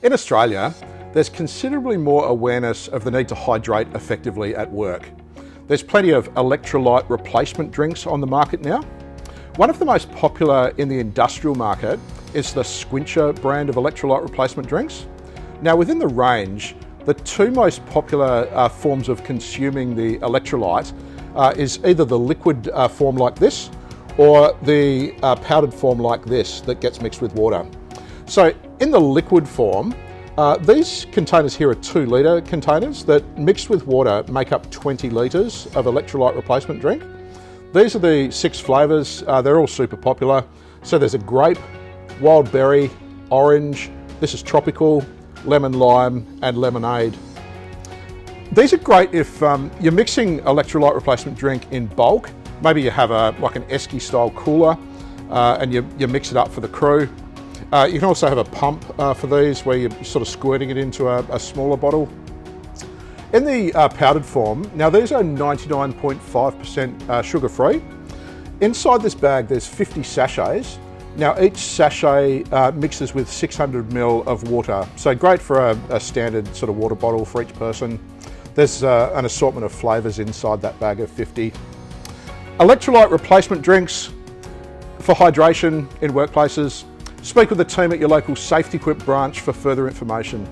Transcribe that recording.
In Australia, there's considerably more awareness of the need to hydrate effectively at work. There's plenty of electrolyte replacement drinks on the market now. One of the most popular in the industrial market is the Squincher brand of electrolyte replacement drinks. Now, within the range, the two most popular forms of consuming the electrolyte is either the liquid form like this or the powdered form like this that gets mixed with water. So in the liquid form, these containers here are 2 litre containers that mixed with water make up 20 litres of electrolyte replacement drink. These are the 6 flavours, they're all super popular. So there's a grape, wild berry, orange, this is tropical, lemon lime and lemonade. These are great if you're mixing electrolyte replacement drink in bulk. Maybe you have like an esky style cooler and you mix it up for the crew. You can also have a pump for these where you're sort of squirting it into a smaller bottle. In the powdered form, now these are 99.5% sugar-free. Inside this bag there's 50 sachets. Now each sachet mixes with 600 ml of water, so great for a standard sort of water bottle for each person. There's an assortment of flavours inside that bag of 50. Electrolyte replacement drinks for hydration in workplaces. Speak with the team at your local Safety Quip branch for further information.